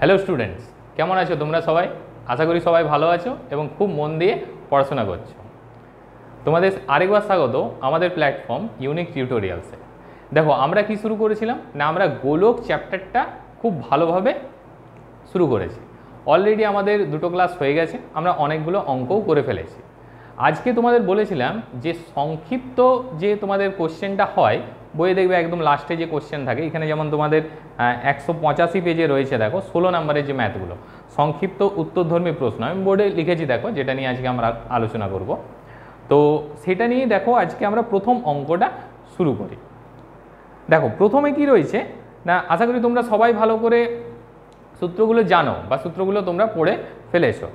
Hello students, কেমন আছো তোমরা সবাই? আশা করি সবাই ভালো আছো এবং খুব মন দিয়ে পড়াশোনা করছো। তোমাদের আরেকবার স্বাগত আমাদের প্ল্যাটফর্ম ইউনিক টিউটোরিয়ালসে। দেখো, আমরা কি শুরু করেছিলাম না, আমরা গোলক চ্যাপ্টারটা খুব ভালোভাবে শুরু করেছি। অলরেডি আমাদের দুটো ক্লাস হয়ে গেছে, আমরা অনেকগুলো অঙ্কও করে ফেলেছি। আজকে তোমাদের বলেছিলাম যে সংক্ষিপ্ত যে তোমাদের কোশ্চেনটা হয়, বইয়ে দেখবে একদম লাস্টে যে কোশ্চেন থাকে, এখানে যেমন তোমাদের 185 পেজে রয়েছে, দেখো 16 নম্বরের যে ম্যাথগুলো, সংক্ষিপ্ত উত্তরধর্মী প্রশ্ন আমি বোর্ডে লিখেছি, দেখো যেটা নিয়ে আজকে আমরা আলোচনা করব। তো সেটা নিয়ে দেখো আজকে আমরা প্রথম অঙ্কটা শুরু করি। দেখো প্রথমে কি রয়েছে না, আশা করি তোমরা সবাই ভালো করে সূত্রগুলো জানো বা সূত্রগুলো তোমরা পড়ে ফেলেছো।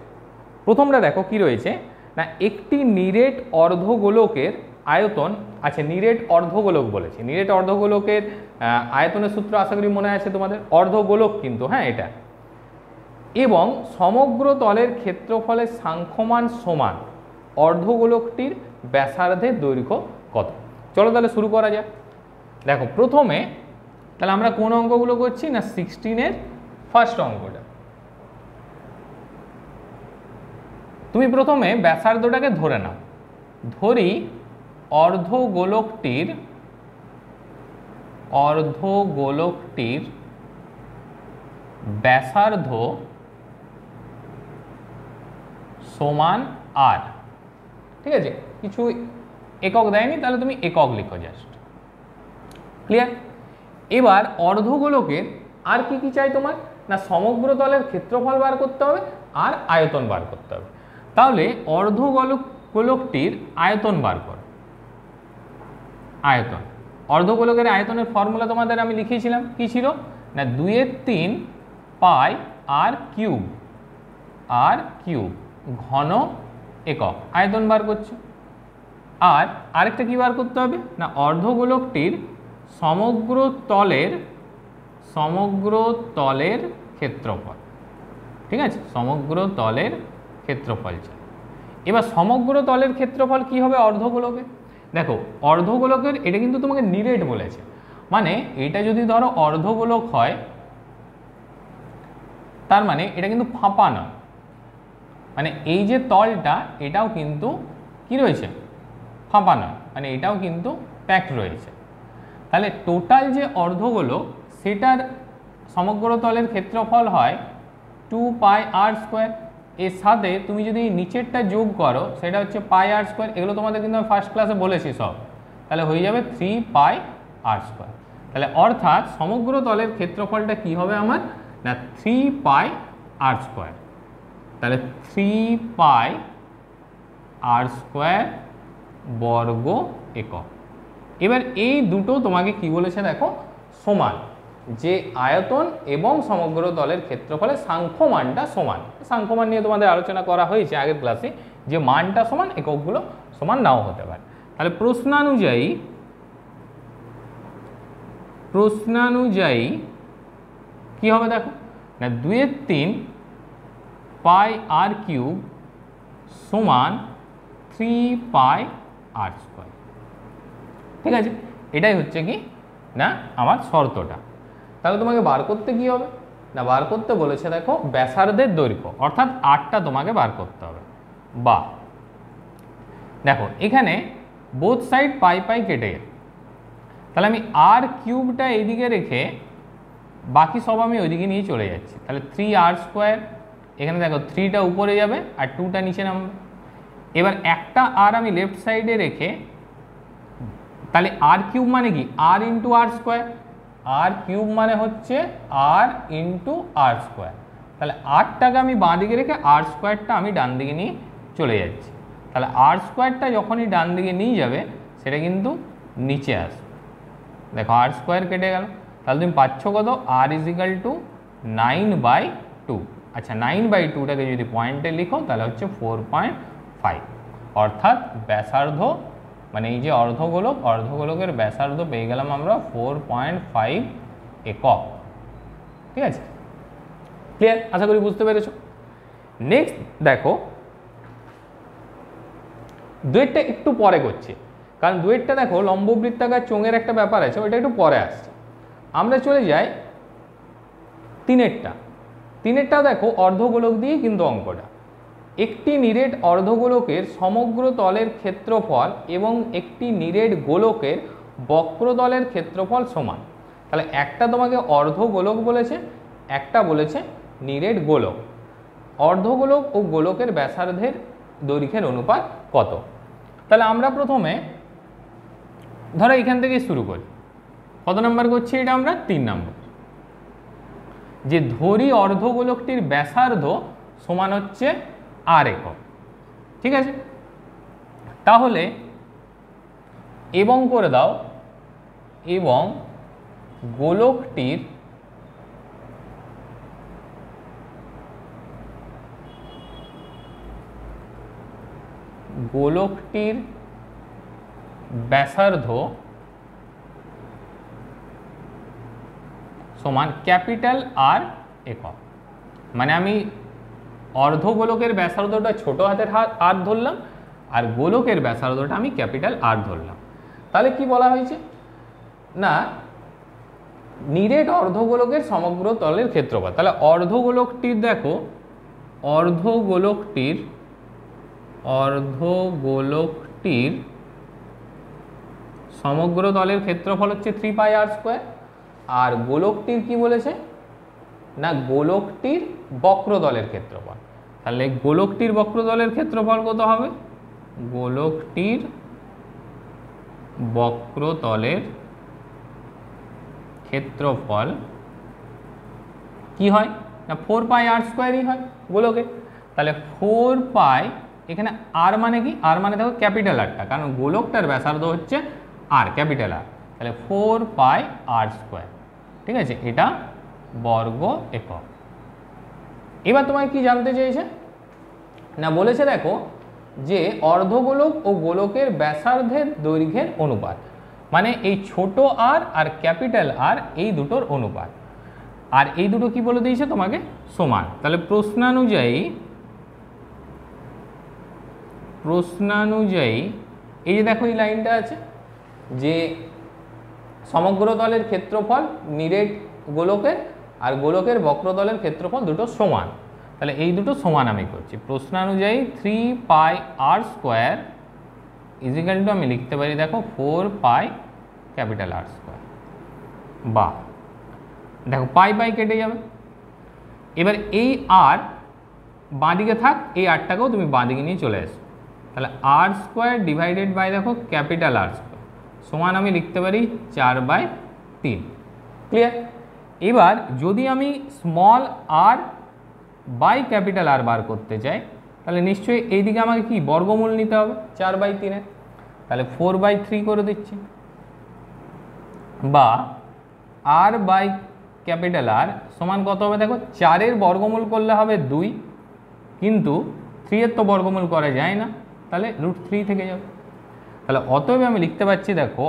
প্রথমটা দেখো কি রয়েছে না, একটি নিরেট অর্ধগোলকের আয়তন আছে। নিরেট অর্ধগোলক বলেছি, নিরেট অর্ধগোলকের আয়তনের সূত্র আশা করি মনে আছে তোমাদের, অর্ধগোলক কিন্তু, হ্যাঁ এটা, এবং সমগ্র তলের ক্ষেত্রফলের সাংখ্যমান সমান অর্ধগোলকটির ব্যাসার্ধের দৈর্ঘ্য কত। চলো তাহলে শুরু করা যাক। দেখো প্রথমে তাহলে আমরা কোন অঙ্কগুলো করছি না, 16-এর ফার্স্ট অঙ্কটা। তুমি প্রথমে ব্যাসার্ধটাকে ধরে নাও, ধরি অর্ধগোলকটির ব্যাসার্ধ সমান আর। ঠিক আছে, কিছু একক দেয়নি, তাহলে তুমি একক লিখো জাস্ট। ক্লিয়ার? এবার অর্ধগোলকের আর কি কি চাই তোমার না, সমগ্র তলের ক্ষেত্রফল বার করতে হবে আর আয়তন বার করতে হবে। তাহলে অর্ধগোলকটির আয়তন বার কর। আয়তন, অর্ধগোলকের আয়তনের ফর্মুলা তোমাদের আমি লিখিয়েছিলাম, কি ছিল না, 2/3 পাই আর কিউব ঘন একক আয়তন বার করছো। আর আরেকটা কি বার করতে হবে না, অর্ধগোলকটির সমগ্র তলের ক্ষেত্রফল। ঠিক আছে, সমগ্র তলের ক্ষেত্রফল চাই। এবার সমগ্র তলের ক্ষেত্রফল কি হবে অর্ধগোলকে? দেখো অর্ধগোলকের এটা কিন্তু তোমাকে নিরেট বলেছে, মানে এটা যদি ধরো অর্ধগোলক হয় তার মানে এটা কিন্তু ফাঁপা নয়, মানে এই যে তলটা এটাও কিন্তু কি রয়েছে, ফাঁপা নয়, মানে এটাও কিন্তু প্যাকড রয়েছে। তাহলে টোটাল যে অর্ধগোলক সেটার সমগ্র তলের ক্ষেত্রফল হয় 2πr²। এর সাথে তুমি যদি নিচেরটা যোগ করো সেটা হচ্ছে πr²। এগুলো তোমাদের কিন্তু আমি ফার্স্ট ক্লাসে বলেছি সব, তাহলে হয়ে যাবে 3πr²। তাহলে অর্থাৎ সমগ্র তলের ক্ষেত্রফলটা কি হবে আমার না, 3πr²। তাহলে 3πr² বর্গ একক। এবার এই দুটো তোমাকে কি বলেছে দেখো, সমান, যে আয়তন এবং সমগ্র তলের ক্ষেত্রফলের সাংখ্যমানটা সমান। সাংখ্যমান নিয়ে তোমাদের আলোচনা করা হয়েছে আগের ক্লাসে, যে মানটা সমান, এককগুলো সমান নাও হতে পারে। তাহলে প্রশ্নানুযায়ী কি হবে দেখো না, 2/3 পাই আর কিউব সমান 3πr²। ঠিক আছে, এটাই হচ্ছে কি না আমার শর্তটা। তাহলে তোমাকে বার করতে কি হবে না, বার করতে বলেছে দেখো ব্যাসার্ধের দৈর্ঘ্য, অর্থাৎ আরটা তোমাকে বার করতে হবে। বা দেখো এখানে বোথ সাইড পাই কেটে গেছে, তাহলে আমি আর কিউবটা এইদিকে রেখে বাকি সব আমি ওইদিকে নিয়ে চলে যাচ্ছি। তাহলে 3r², এখানে দেখো 3টা উপরে যাবে আর 2টা নিচে নামবে। এবার একটা আর আমি লেফট সাইডে রেখে, তাহলে আর কিউব মানে কি, আর ইন্টু r²। আর কিউব মানে হচ্ছে আর ইন্টু r²। তাহলে আরটাকে আমি বাঁ দিকে রেখে r²টা আমি ডান দিকে নিয়ে চলে যাচ্ছি। তাহলে r²টা যখনই ডান দিকে নিয়ে যাবে সেটা কিন্তু নিচে আসবে। দেখো r² কেটে গেল, তাহলে তুমি পাচ্ছ কত, r = 9/2। আচ্ছা 9/2টাকে যদি পয়েন্টে লিখো তাহলে হচ্ছে 4.5। অর্থাৎ ব্যাসার্ধ মানে এই যে অর্ধগোলকের ব্যাসার্ধ পেয়ে গেলাম আমরা 4.5 একক। ঠিক আছে, ক্লিয়ার? আশা করি বুঝতে পেরেছো। নেক্সট দেখো, দুয়েরটা একটু পরে করছি, কারণ দুয়েরটা দেখো লম্ববৃত্তাকার চোঙের একটা ব্যাপার আছে, ওইটা একটু পরে আসছে। আমরা চলে যাই তিনেরটা। তিনেরটাও দেখো অর্ধগোলক দিয়ে কিন্তু অঙ্কটা। একটি নিরেট অর্ধগোলকের সমগ্র তলের ক্ষেত্রফল এবং একটি নিরেট গোলকের বক্রতলের ক্ষেত্রফল সমান। তাহলে একটা তোমাকে অর্ধগোলক বলেছে, একটা বলেছে নিরেট গোলক। অর্ধগোলক ও গোলকের ব্যাসার্ধের দৈর্ঘ্যের অনুপাত কত? তাহলে আমরা প্রথমে ধরো এখান থেকে শুরু করি। কত নাম্বার করছি এটা আমরা? 3 নম্বর। যে ধরি অর্ধগোলকটির ব্যাসার্ধ সমান হচ্ছে r একক, ঠিক আছে? তাহলে এবং করে দাও, এবং গোলকটির ব্যাসার্ধ সমান ক্যাপিটাল আর একক। মানে আমি অর্ধগোলকের ব্যাসার্ধটা ছোট হাতের আর ধরলাম, আর গোলকের ব্যাসার্ধটা আমি ক্যাপিটাল আর ধরলাম। তাহলে কি বলা হয়েছে না, নিরেট অর্ধগোলকের সমগ্র তলের ক্ষেত্রফল। তাহলে অর্ধগোলকটির দেখো, অর্ধগোলকটির সমগ্র তলের ক্ষেত্রফল হচ্ছে 3πr²। আর গোলকটির কি বলেছে না, গোলকটির বক্রতলের ক্ষেত্রফল। তাহলে গোলকটির বক্রতলের ক্ষেত্রফল কত হবে? গোলকটির বক্রতলের ক্ষেত্রফল কি হয় না, 4πr² হয় গোলকে। তাহলে 4π, এখানে আর মানে কি? আর মানে দেখো ক্যাপিটাল আরটা, কারণ গোলকটার ব্যাসার্ধ হচ্ছে আর, ক্যাপিটাল আর। তাহলে 4πr², ঠিক আছে? এটা বর্গ একক। এবার তোমায় কি জানতে চেয়েছে না, বলেছে দেখো যে অর্ধগোলক ও গোলকের ব্যাসার্ধের দৈর্ঘ্যের অনুপাত, মানে এই ছোট আর আর ক্যাপিটাল আর এই দুটোর অনুপাত। আর এই দুটো কি বলে দিয়েছে তোমাকে? সমান। তাহলে প্রশ্নানুযায়ী এই যে দেখো এই লাইনটা আছে যে সমগ্র তলের ক্ষেত্রফল নিরেট গোলকের আর গোলকের বক্রতলের ক্ষেত্রফল দুটো সমান। তাহলে এই দুটো সমান আমি করছি। প্রশ্নানুযায়ী 3πr² ইজিক্যাল টু আমি লিখতে পারি দেখো 4πR²। বা দেখো পাই পাই কেটে যাবে। এবার এই আর বাঁদিকে থাক, এই আরটাকেও তুমি বাঁদিকে নিয়ে চলে এসো। তাহলে r² ডিভাইডেড বাই দেখো ক্যাপিটাল R² সমান আমি লিখতে পারি 4/3। ক্লিয়ার? এবার যদি আমি small r by capital R বার করতে চাই, তাহলে নিশ্চয়ই এইদিকে আমাকে কি বর্গমূল নিতে হবে 4/3-এর। তাহলে 4/3 করে দিচ্ছি, বা আর বাই ক্যাপিটাল আর সমান কত হবে দেখো, 4-এর বর্গমূল করলে হবে 2, কিন্তু 3-এর তো বর্গমূল করা যায় না, তাহলে √3 থেকে যাবে। তাহলে অতএব আমি লিখতে পাচ্ছি দেখো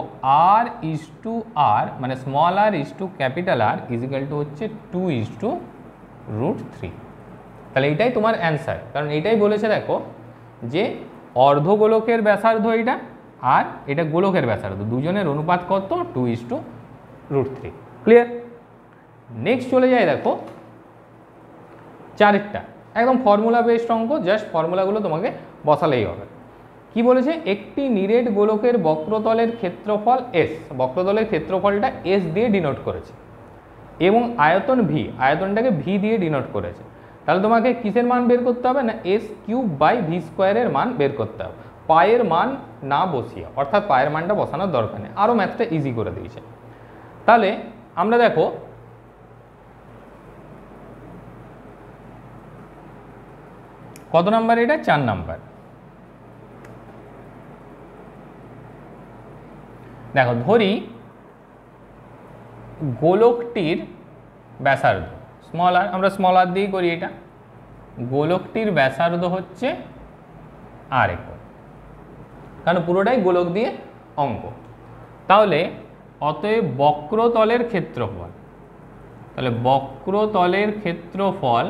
r/r মানে small r is to capital R is equal to হচ্ছে 2:√3। তাহলে এইটাই তোমার অ্যান্সার, কারণ এইটাই বলেছে দেখো যে অর্ধগোলকের ব্যাসার্ধ এটা আর এটা গোলকের ব্যাসার্ধ, দুজনের অনুপাত কত? 2:√3। ক্লিয়ার? নেক্সট চলে যায় দেখো 4-এরটা, একদম ফর্মুলা বেসড অঙ্ক, জাস্ট ফর্মুলাগুলো তোমাকে বসালেই হবে। কি বলেছে? একটি নিরেট গোলকের বক্রতলের ক্ষেত্রফল s, বক্রতলের ক্ষেত্রফলটা s দিয়ে ডিনোট করেছে, এবং আয়তন v, আয়তনটাকে v দিয়ে ডিনোট করেছে। তাহলে তোমাকে কিসের মান বের করতে হবে না, s³/v² এর মান বের করতে হবে, পায়ের মান না বসিয়ে, অর্থাৎ পায়ের মানটা বসানোর দরকার নেই, আরও ম্যাথটা ইজি করে দিয়েছে। তাহলে আমরা দেখো কত নাম্বার এটা? 4 নাম্বার। দেখো ধরি গোলকটির ব্যাসার্ধ স্মল আর, আমরা স্মল আর দিয়েই করি এটা, গোলকটির ব্যাসার্ধ হচ্ছে r একক, কারণ পুরোটাই গোলক দিয়ে অঙ্ক। তাহলে অতএব বক্রতলের ক্ষেত্রফল, তাহলে বক্রতলের ক্ষেত্রফল,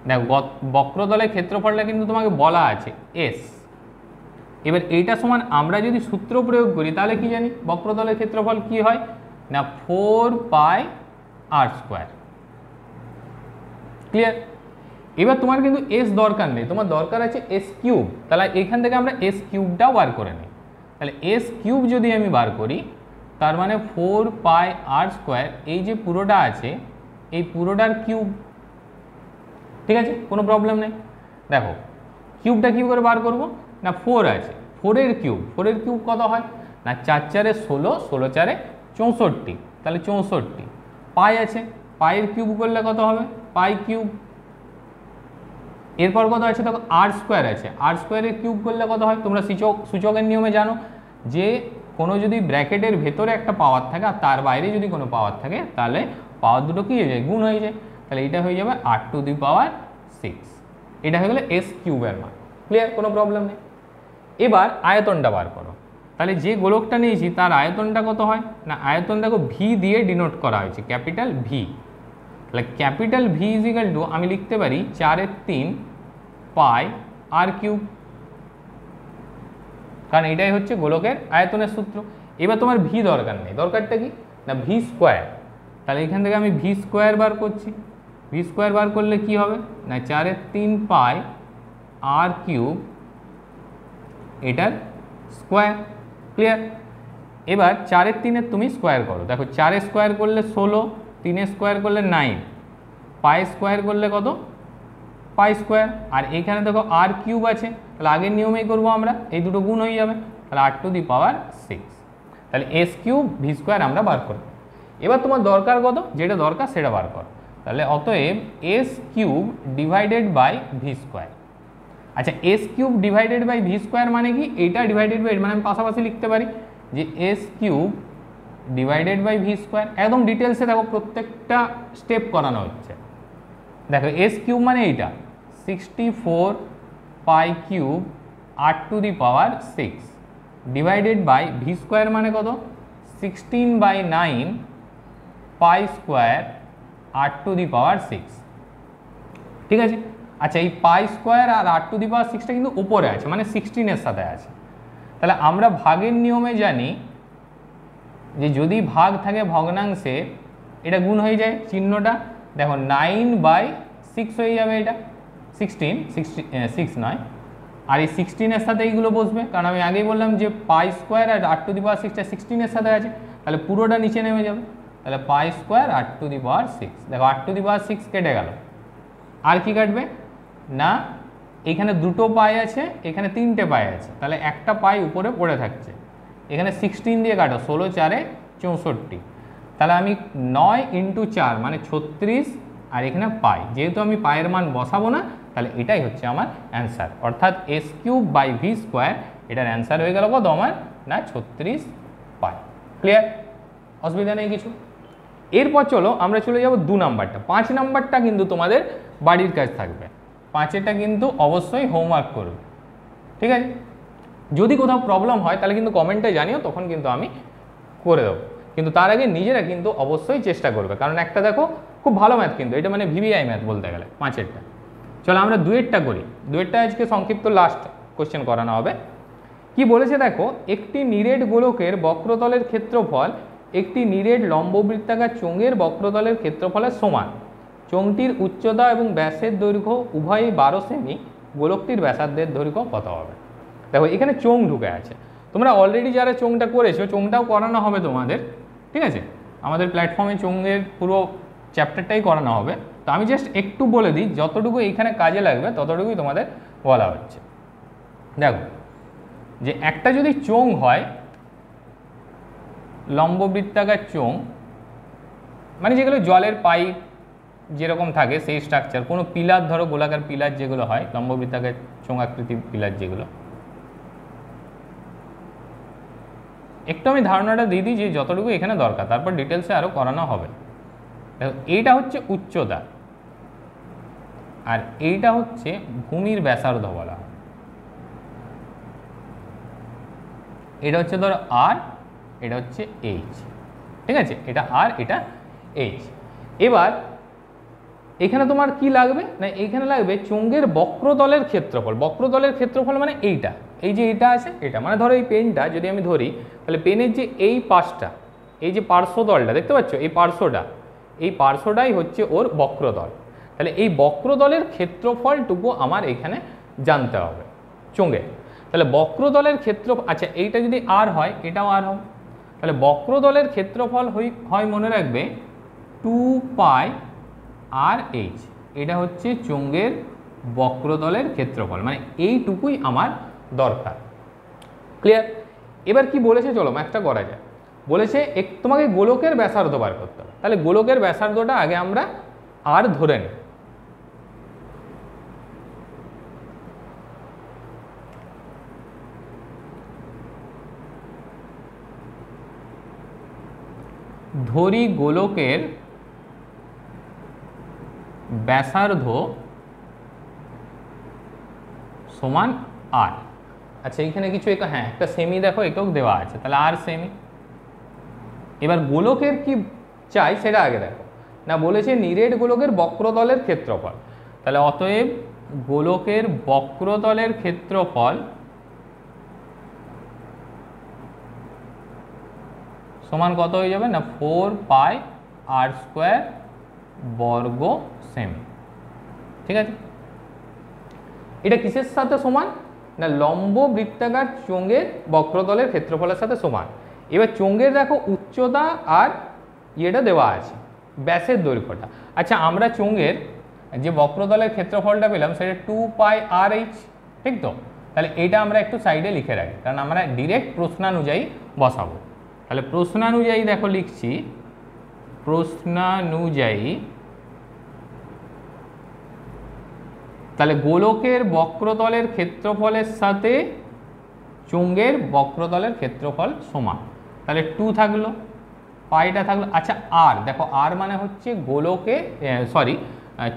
দেখো বক্রতলের ক্ষেত্রফলটা কিন্তু তোমাকে বলা আছে s। এবার এইটা সমান আমরা যদি সূত্র প্রয়োগ করি তাহলে কি জানি বক্রতলের ক্ষেত্রফল কি হয় না 4πr²। ক্লিয়ার? এবার তোমার কিন্তু এস দরকার নেই, তোমার দরকার আছে এস কিউব। তাহলে এখান থেকে আমরা এস কিউবটাও বার করে নিই। তাহলে এস কিউব যদি আমি বার করি, তার মানে 4 পাই আর স্কোয়ার, এই যে পুরোটা আছে এই পুরোটার কিউব। ঠিক আছে, কোনো প্রবলেম নেই। দেখো কিউবটা কী করে বার করব না, 4 আছে, 4-এর কিউব, 4-এর কিউব কত হয় না 4 4-এ 16, 16 4-এ 64, তাহলে 64। পাই আছে, পাইয়ের কিউব করলে কত হবে, পাই কিউব। এরপর কত আছে দেখো আর স্কোয়ার আছে, আর স্কোয়ারের কিউব করলে কত হয়, তোমরা সূচকের নিয়মে জানো যে কোনো যদি ব্র্যাকেটের ভেতরে একটা পাওয়ার থাকে আর তার বাইরে যদি কোনো পাওয়ার থাকে তাহলে পাওয়ার দুটো কী হয়ে যায়, গুণ হয়ে যায়। তাহলে এটা হয়ে যাবে r⁴, এটা হয়ে গেলে এস কিউবের মান। ক্লিয়ার, কোনো প্রবলেম নেই। এবার আয়তনটা বার করো। তাহলে যে গোলকটা নিয়েছি তার আয়তনটা কত হয় না, আয়তন দেখো ভি দিয়ে ডিনোট করা হয়েছে, ক্যাপিটাল ভি। তাহলে ক্যাপিটাল ভি ইজিক্যাল টু আমি লিখতে পারি 4/3 পাই আর কিউব, কারণ এটাই হচ্ছে গোলকের আয়তনের সূত্র। এবার তোমার ভি দরকার নেই, দরকারটা কি না ভি স্কোয়ার। তাহলে এখান থেকে আমি ভি স্কোয়ার বার করছি, ভি স্কোয়ার বার করলে কি হবে না 4/3 পাই আর কিউব, এটার স্কোয়ার। ক্লিয়ার? এবার 4/3 তুমি স্কোয়ার করো, দেখো 4 স্কোয়ার করলে 16, 3 স্কোয়ার করলে 9, পাই স্কোয়ার করলে কত পাই স্কোয়ার। আর এখানে দেখো আর কিউব আছে, তাহলে আগের নিয়মেই করবো আমরা, এই দুটো গুণ হয়ে যাবে, তাহলে r⁴। তাহলে এস কিউব ভি স্কোয়ার আমরা বার করব। এবার তোমার দরকার কত, যেটা দরকার সেটা বার করো। তাহলে অতএব S cube divided by V square. আচ্ছা, S cube divided by V square মানে কি, এইটা ডিভাইডেড বাই, মানে আমি পাশাপাশি লিখতে পারি যে S cube divided by V square. একদম ডিটেলসে দেখো প্রত্যেকটা স্টেপ করানো হচ্ছে। দেখো এস কিউব মানে এইটা 64 pi cube r⁴ divided by V square মানে কত 16/9 পাই স্কোয়ার r⁴। ঠিক আছে? আচ্ছা, এই পাই স্কোয়ার আর r⁴ কিন্তু উপরে আছে, মানে 16-এর সাথে আছে। তাহলে আমরা ভাগের নিয়মে জানি যে যদি ভাগ থাকে ভগ্নাংশে এটা গুণ হয়ে যায় চিহ্নটা। দেখো 9/6 হয়ে যাবে, এটা 6 নয়, আর এই 16-এর সাথে এইগুলো বসবে, কারণ আমি আগেই বললাম যে পাই স্কোয়ার আর r⁴ 16-এর সাথে আছে, তাহলে পুরোটা নিচে নেমে যাবে। তাহলে পাই স্কোয়ার r⁴, দেখো r⁴ কেটে গেল, আর কি কাটবে না এখানে দুটো পাই আছে, এখানে 3টে পাই আছে, তাহলে একটা পাই উপরে পড়ে থাকছে। এখানে 16 দিয়ে কাটো, 16 4-এ 64, তাহলে আমি 9 × 4 মানে 36, আর এখানে পাই, যেহেতু আমি পায়ের মান বসাবো না তাহলে এটাই হচ্ছে আমার অ্যান্সার, অর্থাৎ S cube by V square, এটার অ্যান্সার হয়ে গেল কত আমার না 36 পাই। ক্লিয়ার? অসুবিধা নেই কিছু। এরপর চলো আমরা চলে যাব 2 নাম্বারটা। 5 নাম্বারটা কিন্তু তোমাদের বাড়ির কাজ থাকবে, 5-এরটা কিন্তু অবশ্যই হোমওয়ার্ক করবে। ঠিক আছে? যদি কোথাও প্রবলেম হয় তাহলে কিন্তু কমেন্টে জানিও, তখন কিন্তু আমি করে দেবো। কিন্তু তার আগে নিজেরা কিন্তু অবশ্যই চেষ্টা করবে, কারণ একটা দেখো খুব ভালো ম্যাথ কিন্তু এটা, মানে ভিভিআই ম্যাথ বলতে গেলে 5-এরটা। চলো আমরা 2-এরটা করি। 2-এরটা আজকে সংক্ষিপ্ত লাস্ট কোশ্চেন করানো হবে। কি বলেছে দেখো, একটি নিরেট গোলকের বক্রতলের ক্ষেত্রফল একটি নিরেট লম্ববৃত্তাকার চোঙের বক্রতলের ক্ষেত্রফলের সমান। চোঙটির উচ্চতা এবং ব্যাসের দৈর্ঘ্য উভয়ই 12 সেমি। গোলকটির ব্যাসার্ধের দৈর্ঘ্য কত হবে? দেখো এখানে চোঙ ঢুকে আছে, তোমরা অলরেডি যারা চোঙটা করেছো চোঙটাও করানো হবে তোমাদের। ঠিক আছে? আমাদের প্ল্যাটফর্মে চোঙের পুরো চ্যাপ্টারটাই করানো হবে। তো আমি জাস্ট একটু বলে দিই, যতটুকু এইখানে কাজে লাগবে ততটুকুই তোমাদের বলা হচ্ছে। দেখো যে একটা যদি চোঙ হয় লম্ববৃত্তাকার চোঙ, মানে যেগুলো জলের পাইপ যেরকম থাকে সেই স্ট্রাকচার, কোনো পিলার ধরো গোলাকার পিলার যেগুলো হয় লম্ববৃত্তাকার চোঙ আকৃতি পিলার যেগুলো, একটু আমি ধারণাটা দিয়ে দিই যে যতটুকু এখানে দরকার, তারপর ডিটেলসে আরও করানো হবে। দেখো এইটা হচ্ছে উচ্চতা, আর এইটা হচ্ছে ভূমির ব্যাসার্ধ বলা হয়। এটা হচ্ছে ধরো আর, এটা হচ্ছে এইচ। ঠিক আছে? এটা আর, এটা এইচ। এবার এখানে তোমার কি লাগবে না, এইখানে লাগবে চোঙের বক্রতলের ক্ষেত্রফল। বক্রতলের ক্ষেত্রফল মানে এইটা, এই যে এটা আছে এটা, মানে ধরো এই পেনটা যদি আমি ধরি তাহলে পেনের যে এই পাশটা, এই যে পার্শ্বতলটা দেখতে পাচ্ছ, এই পার্শ্বটাই হচ্ছে ওর বক্রতল। তাহলে এই বক্রতলের ক্ষেত্রফলটুকু আমার এখানে জানতে হবে চোঙে। তাহলে বক্রতলের ক্ষেত্র, আচ্ছা এইটা যদি আর হয় এটাও আর হবে, তাহলে বক্রতলের ক্ষেত্রফল হয় মনে রাখবে 2 πr/h। এটা হচ্ছে চোঙের বক্রতলের ক্ষেত্রফল, মানে এইটুকুই আমার দরকার। ক্লিয়ার? এবার কি বলেছে, চলো ম্যাথটা করা যায়। বলেছে তোমাকে গোলকের ব্যাসার্ধ বার করতে হবে। তাহলে গোলকের ব্যাসার্ধটা আগে আমরা আর ধরে নিই। ধরি গোলকের ব্যাসার্ধ সমান আর। আচ্ছা এইখানে কিছু হ্যাঁ একটা সেমি দেখো একক দেওয়া আছে, তাহলে আর সেমি। এবার গোলকের কি চাই সেটা আগে দেখো না, বলেছে নিরেট গোলকের বক্রতলের ক্ষেত্রফল। তাহলে অতএব গোলকের বক্রতলের ক্ষেত্রফল সমান কত হয়ে যাবে না 4 πr² বর্গ সেমি। ঠিক আছে, এটা কিসের সাথে সমান না লম্ব বৃত্তাকার চোঙের বক্রতলের ক্ষেত্রফলের সাথে সমান। এবার চোঙের দেখো উচ্চতা আর ইয়েটা দেওয়া আছে, ব্যাসের দৈর্ঘ্যটা। আচ্ছা আমরা চোঙের যে বক্রতলের ক্ষেত্রফলটা পেলাম সেটা 2 πr/h, ঠিক তো? তাহলে এটা আমরা একটু সাইডে লিখে রাখি, কারণ আমরা ডিরেক্ট প্রশ্নানুযায়ী বসাবো। তাহলে প্রশ্নানুযায়ী দেখো লিখছি, প্রশ্নানুযায়ী তাহলে গোলকের বক্রতলের ক্ষেত্রফলের সাথে চোঙের বক্রতলের ক্ষেত্রফল সমান। তাহলে 2 থাকলো, পাইটা থাকলো। আচ্ছা আর দেখো, আর মানে হচ্ছে গোলকের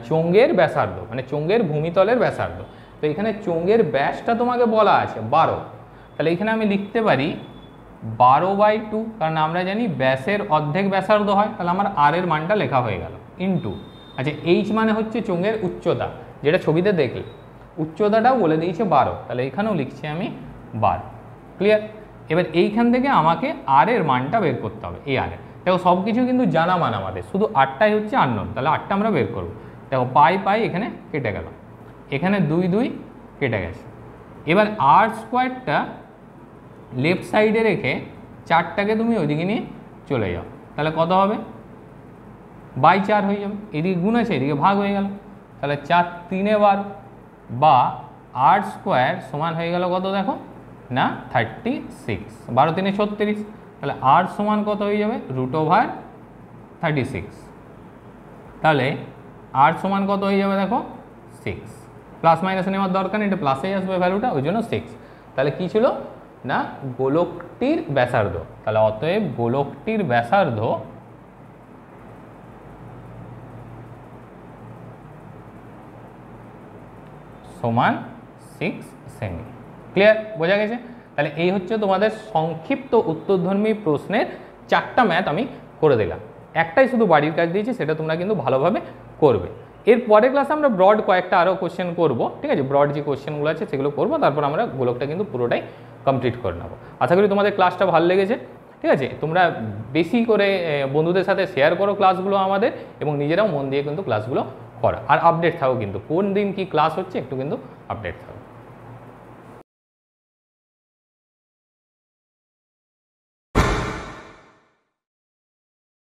চোঙের ব্যাসার্ধ, মানে চোঙের ভূমিতলের ব্যাসার্ধ। তো এখানে চোঙের ব্যাসটা তোমাকে বলা আছে 12, তাহলে এখানে আমি লিখতে পারি 12/2, কারণ আমরা জানি ব্যাসের অর্ধেক ব্যাসার্ধ হয়। তাহলে আমার আর এর মানটা লেখা হয়ে গেল ইনটু, আচ্ছা এইচ মানে হচ্ছে চোঙের উচ্চতা, যেটা ছবিতে দেখলে উচ্চতাটাও বলে দিয়েছে 12, তাহলে এখানেও লিখছি আমি 12। ক্লিয়ার? এবার এইখান থেকে আমাকে আর এর মানটা বের করতে হবে। এই আর দেখো সব কিছু কিন্তু জানা মান আমাদের, শুধু আটটাই হচ্ছে আননোন। তাহলে আটটা আমরা বের করবো। দেখো পাই এখানে কেটে গেল, এখানে 2 কেটে গেছে। এবার r² লেফট সাইডে রেখে 4টাকে তুমি ওইদিকে নিয়ে চলে যাও, তাহলে কত হবে 4 হয়ে যাবে। এদিকে গুণ আছে, এদিকে ভাগ হয়ে গেল, তাহলে 4 3 12 বা r² সমান হয়ে গেল কত দেখো না 36, 12 3 36। তাহলে r সমান কত হয়ে যাবে √36। তাহলে r সমান কত হয়ে যাবে দেখো 6, প্লাস মাইনাস নেওয়ার দরকার নেই, এটা প্লাসে আসবে ভ্যালুটা, ওই জন্য 6। তাহলে কি ছিল না গোলকটির ব্যাসার্ধ। তাহলে অতএব গোলকটির ব্যাসার্ধ সমান 6 সেমি। ক্লিয়ার? বোঝা গেছে? তাহলে এই হচ্ছে তোমাদের সংক্ষিপ্ত উত্তরধর্মী প্রশ্নের 4টা ম্যাথ আমি করে দিলাম। একটাই শুধু বাড়ির কাজ দিয়েছি, সেটা তোমরা কিন্তু ভালোভাবে করবে। এর পরের ক্লাসে আমরা ব্রড কয়েকটা আরও কোশ্চেন করব, ঠিক আছে? ব্রড যে কোশ্চেনগুলো আছে সেগুলো করবো, তারপর আমরা গোলকটা কিন্তু পুরোটাই কমপ্লিট করে নেবো। আশা করি তোমাদের ক্লাসটা ভালো লেগেছে, ঠিক আছে? তোমরা বেশি করে বন্ধুদের সাথে শেয়ার করো ক্লাসগুলো আমাদের, এবং নিজেরাও মন দিয়ে কিন্তু ক্লাসগুলো করো। আর আপডেট থাকো কিন্তু কোন দিন কি ক্লাস হচ্ছে একটু কিন্তু আপডেট থাকো।